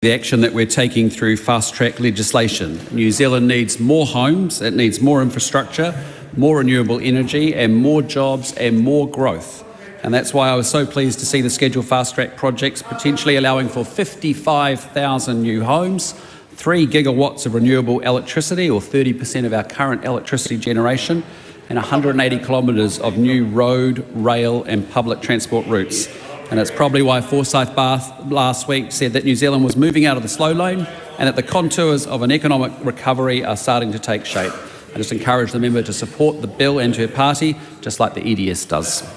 The action that we're taking through fast-track legislation. New Zealand needs more homes, it needs more infrastructure, more renewable energy and more jobs and more growth. And that's why I was so pleased to see the scheduled fast-track projects potentially allowing for 55,000 new homes, 3 gigawatts of renewable electricity, or 30% of our current electricity generation, and 180 kilometres of new road, rail and public transport routes. And it's probably why Forsyth Bath last week said that New Zealand was moving out of the slow lane and that the contours of an economic recovery are starting to take shape. I just encourage the member to support the bill and her party, just like the EDS does.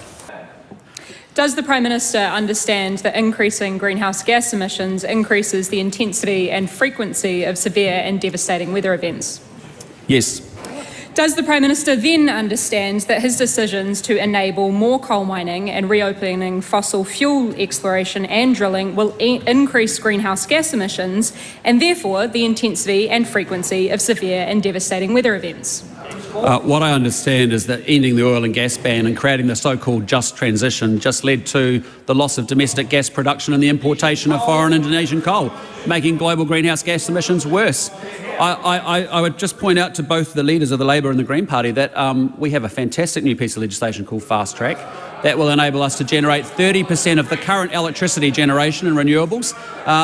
Does the Prime Minister understand that increasing greenhouse gas emissions increases the intensity and frequency of severe and devastating weather events? Yes. Does the Prime Minister then understand that his decisions to enable more coal mining and reopening fossil fuel exploration and drilling will increase greenhouse gas emissions and therefore the intensity and frequency of severe and devastating weather events? What I understand is that ending the oil and gas ban and creating the so-called just transition just led to the loss of domestic gas production and the importation of foreign Indonesian coal, making global greenhouse gas emissions worse. I would just point out to both the leaders of the Labor and the Green Party that we have a fantastic new piece of legislation called Fast Track that will enable us to generate 30% of the current electricity generation in renewables.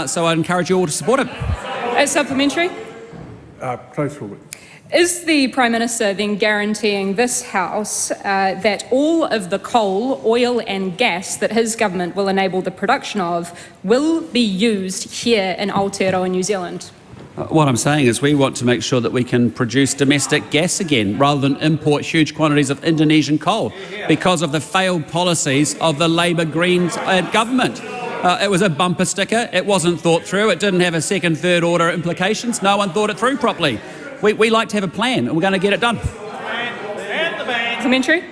So I encourage you all to support it. As supplementary? Close forward. Is the Prime Minister then guaranteeing this House that all of the coal, oil and gas that his government will enable the production of will be used here in Aotearoa, New Zealand? What I'm saying is we want to make sure that we can produce domestic gas again rather than import huge quantities of Indonesian coal because of the failed policies of the Labor Greens government. It was a bumper sticker, it wasn't thought through, it didn't have a second, third order implications, no one thought it through properly. We like to have a plan and we're going to get it done. Commentary.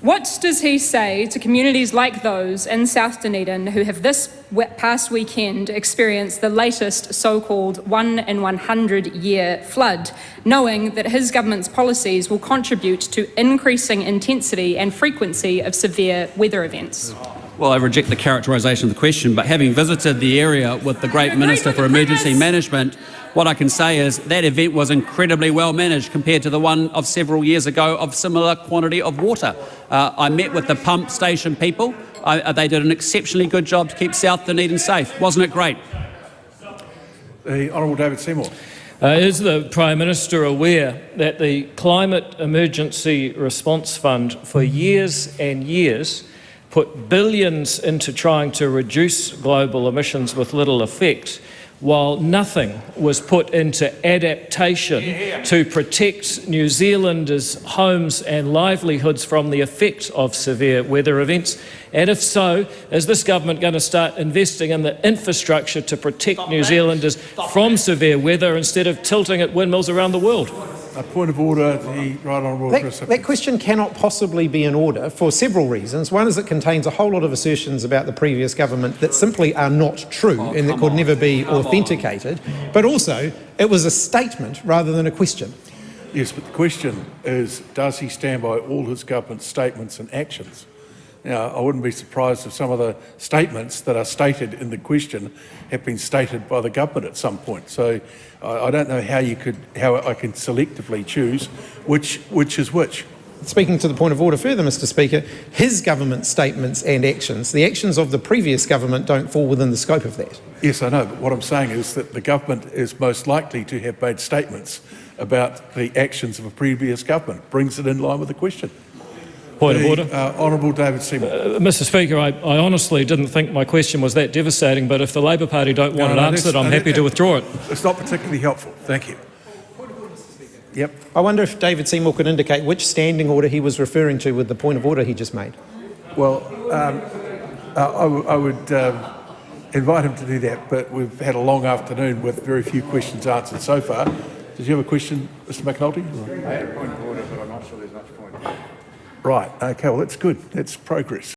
What does he say to communities like those in South Dunedin who have this past weekend experienced the latest so-called 1 in 100-year flood, knowing that his government's policies will contribute to increasing intensity and frequency of severe weather events? Well, I reject the characterisation of the question, but having visited the area with the Great Minister for Emergency Management, what I can say is that event was incredibly well managed compared to the one of several years ago of similar quantity of water. I met with the pump station people. They did an exceptionally good job to keep South Dunedin safe. Wasn't it great? The Honourable David Seymour. Is the Prime Minister aware that the Climate Emergency Response Fund for years and years put billions into trying to reduce global emissions with little effect, while nothing was put into adaptation to protect New Zealanders' homes and livelihoods from the effect of severe weather events? And if so, is this government going to start investing in the infrastructure to protect New Zealanders from severe weather instead of tilting at windmills around the world? A point of order, the Right Honourable That question cannot possibly be in order for several reasons. One is it contains a whole lot of assertions about the previous government that simply are not true and that could never be authenticated. But also, it was a statement rather than a question. Yes, but the question is, does he stand by all his government's statements and actions? Now, I wouldn't be surprised if some of the statements that are stated in the question have been stated by the government at some point. So I don't know how I can selectively choose which is which. Speaking to the point of order further, Mr Speaker, his government statements and actions, the actions of the previous government don't fall within the scope of that. Yes, I know, but what I'm saying is that the government is most likely to have made statements about the actions of a previous government. Brings it in line with the question. Point of order. Honourable David Seymour. Mr Speaker, I honestly didn't think my question was that devastating, but if the Labor Party don't want it answered, I'm happy to withdraw it. It's not particularly helpful. Thank you. Yep. I wonder if David Seymour could indicate which standing order he was referring to with the point of order he just made. Well, I would invite him to do that, but we've had a long afternoon with very few questions answered so far. Did you have a question, Mr McNulty? I had a point of order, but I'm not sure there's much point. Right, okay, well that's good, that's progress.